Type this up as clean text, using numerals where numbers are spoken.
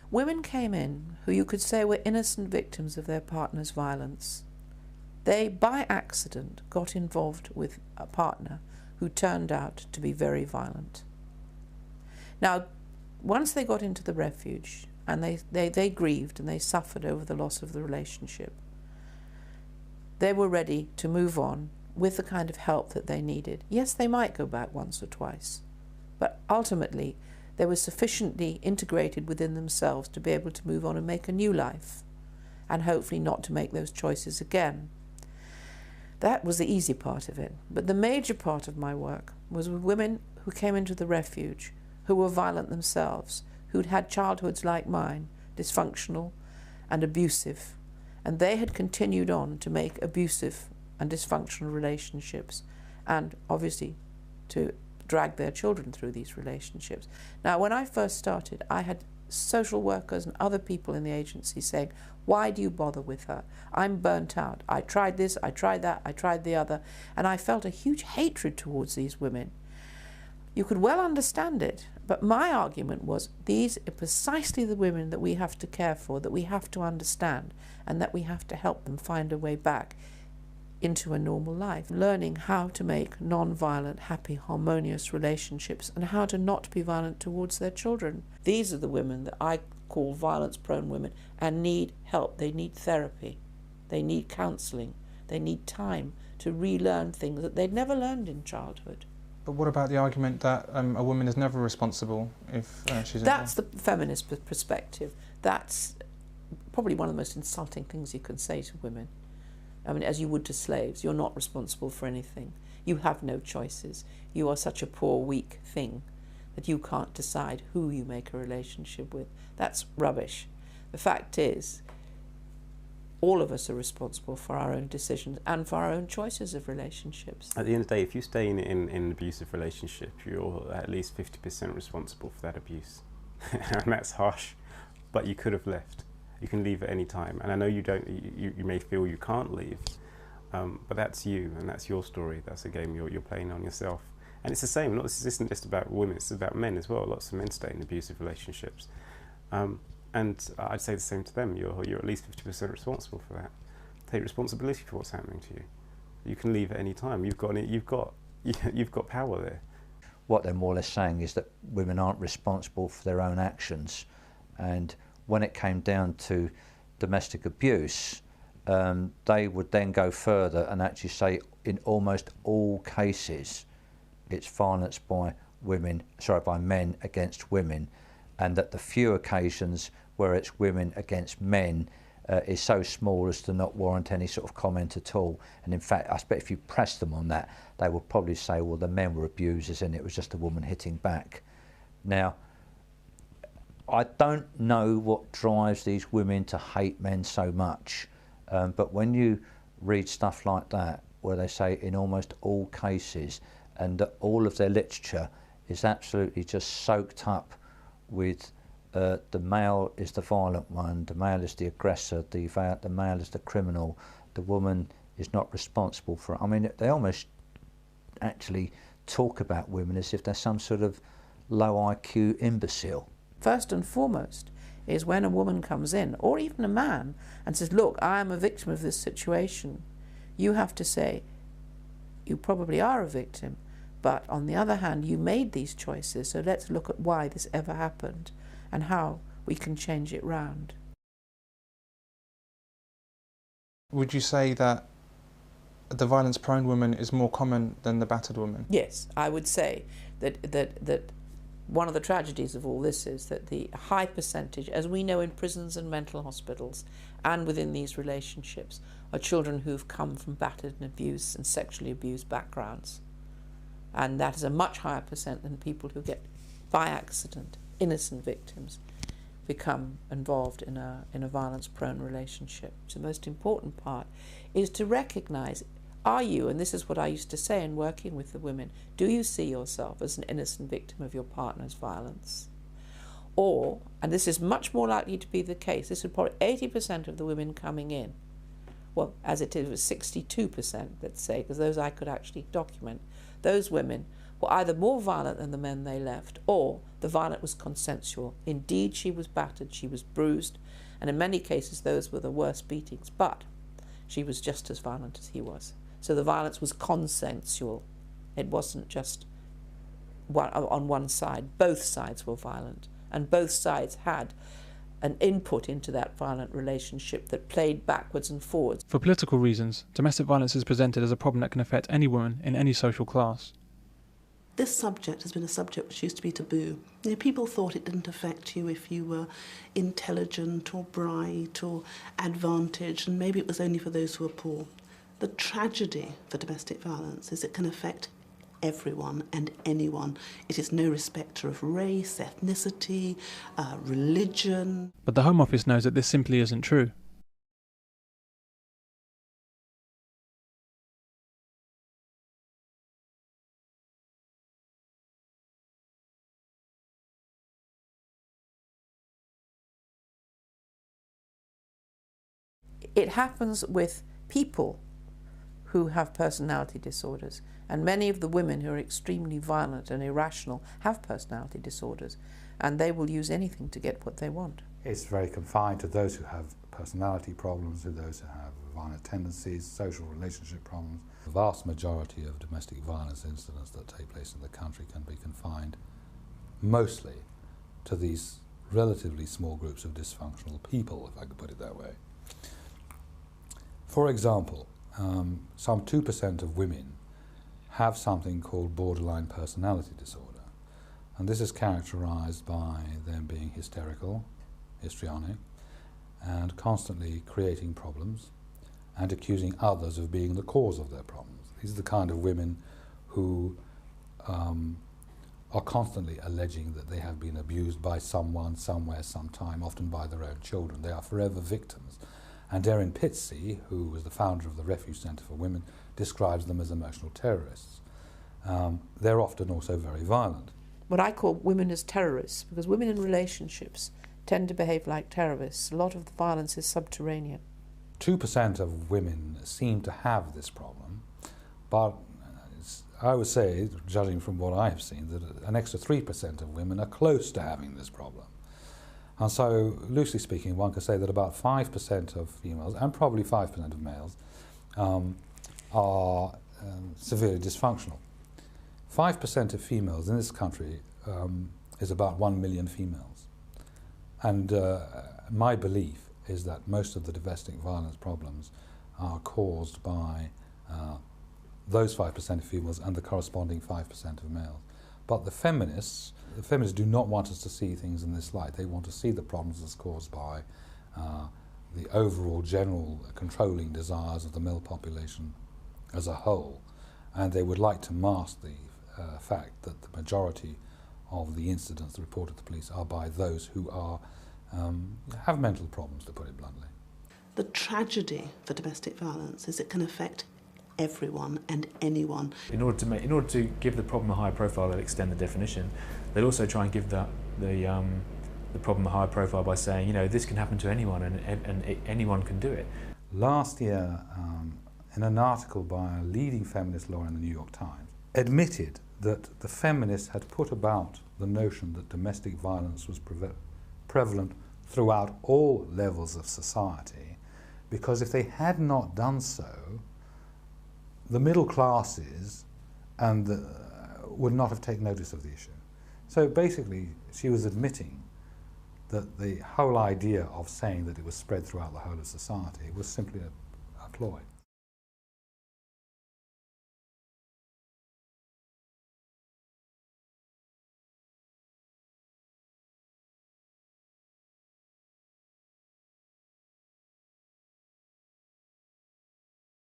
Women came in who you could say were innocent victims of their partner's violence. They, by accident, got involved with a partner who turned out to be very violent. Now, once they got into the refuge, and they grieved and they suffered over the loss of the relationship, they were ready to move on with the kind of help that they needed. Yes, they might go back once or twice, but ultimately they were sufficiently integrated within themselves to be able to move on and make a new life, and hopefully not to make those choices again. That was the easy part of it. But the major part of my work was with women who came into the refuge, who were violent themselves, who'd had childhoods like mine, dysfunctional and abusive, and they had continued on to make abusive and dysfunctional relationships, and obviously to drag their children through these relationships. Now, when I first started, I had social workers and other people in the agency saying, "Why do you bother with her? I'm burnt out. I tried this, I tried that, I tried the other." And I felt a huge hatred towards these women. You could well understand it, but my argument was these are precisely the women that we have to care for, that we have to understand, and that we have to help them find a way back into a normal life. Learning how to make non-violent, happy, harmonious relationships, and how to not be violent towards their children. These are the women that I call violence-prone women and need help. They need therapy. They need counselling. They need time to relearn things that they'd never learned in childhood. But what about the argument that a woman is never responsible if she's involved? That's the feminist perspective. That's probably one of the most insulting things you can say to women. I mean, as you would to slaves. You're not responsible for anything. You have no choices. You are such a poor, weak thing that you can't decide who you make a relationship with. That's rubbish. The fact is, all of us are responsible for our own decisions and for our own choices of relationships. At the end of the day, if you stay in an abusive relationship, you're at least 50% responsible for that abuse. And that's harsh, but you could have left. You can leave at any time, and I know you don't. You may feel you can't leave, but that's you, and that's your story. That's a game you're playing on yourself, and it's the same. This isn't just about women; it's about men as well. Lots of men stay in abusive relationships, and I'd say the same to them. You're at least 50% responsible for that. Take responsibility for what's happening to you. You can leave at any time. You've got power there. What they're more or less saying is that women aren't responsible for their own actions, and when it came down to domestic abuse, they would then go further and actually say in almost all cases it's violence by men against women, and that the few occasions where it's women against men is so small as to not warrant any sort of comment at all. And in fact, I expect if you press them on that, they would probably say, well, the men were abusers and it was just a woman hitting back. Now, I don't know what drives these women to hate men so much, but when you read stuff like that, where they say in almost all cases, and that all of their literature is absolutely just soaked up with the male is the violent one, the male is the aggressor, the male is the criminal, the woman is not responsible for it. I mean, they almost actually talk about women as if they're some sort of low IQ imbecile. First and foremost is when a woman comes in, or even a man, and says, look, I am a victim of this situation. You have to say, you probably are a victim, but on the other hand, you made these choices, so let's look at why this ever happened and how we can change it round. Would you say that the violence-prone woman is more common than the battered woman? Yes, I would say that one of the tragedies of all this is that the high percentage, as we know in prisons and mental hospitals and within these relationships, are children who've come from battered and abused and sexually abused backgrounds. And that is a much higher percent than people who get, by accident, innocent victims, become involved in a violence-prone relationship. So the most important part is to recognise, are you, and this is what I used to say in working with the women, do you see yourself as an innocent victim of your partner's violence? Or, and this is much more likely to be the case, this is probably 80% of the women coming in, well, as it is 62%, let's say, because those I could actually document, those women were either more violent than the men they left, or the violence was consensual. Indeed, she was battered, she was bruised, and in many cases those were the worst beatings, but she was just as violent as he was. So the violence was consensual. It wasn't just on one side. Both sides were violent, and both sides had an input into that violent relationship that played backwards and forwards. For political reasons, domestic violence is presented as a problem that can affect any woman in any social class. This subject has been a subject which used to be taboo. You know, people thought it didn't affect you if you were intelligent or bright or advantaged, and maybe it was only for those who were poor. The tragedy for domestic violence is it can affect everyone and anyone. It is no respecter of race, ethnicity, religion. But the Home Office knows that this simply isn't true. It happens with people who have personality disorders, and many of the women who are extremely violent and irrational have personality disorders, and they will use anything to get what they want. It's very confined to those who have personality problems, to those who have violent tendencies, social relationship problems. The vast majority of domestic violence incidents that take place in the country can be confined mostly to these relatively small groups of dysfunctional people, if I could put it that way. For example, some 2% of women have something called borderline personality disorder, and this is characterized by them being hysterical, histrionic, and constantly creating problems and accusing others of being the cause of their problems. These are the kind of women who are constantly alleging that they have been abused by someone, somewhere, sometime, often by their own children. They are forever victims. And Erin Pizzey, who was the founder of the Refuge Centre for Women, describes them as emotional terrorists. They're often also very violent. What I call women as terrorists, because women in relationships tend to behave like terrorists. A lot of the violence is subterranean. 2% of women seem to have this problem, but I would say, judging from what I have seen, that an extra 3% of women are close to having this problem. And so, loosely speaking, one could say that about 5% of females, and probably 5% of males, are severely dysfunctional. 5% of females in this country is about 1 million females. And my belief is that most of the domestic violence problems are caused by those 5% of females and the corresponding 5% of males. But the feminists do not want us to see things in this light. They want to see the problems as caused by the overall general controlling desires of the male population as a whole. And they would like to mask the fact that the majority of the incidents reported to the police are by those who are have mental problems, to put it bluntly. The tragedy for domestic violence is it can affect everyone and anyone. In order to give the problem a higher profile, they'll extend the definition. They'll also try and give the problem a higher profile by saying, you know, this can happen to anyone and anyone can do it. Last year, in an article by a leading feminist lawyer in the New York Times, admitted that the feminists had put about the notion that domestic violence was prevalent throughout all levels of society, because if they had not done so, the middle classes would not have taken notice of the issue. So basically, she was admitting that the whole idea of saying that it was spread throughout the whole of society was simply a ploy.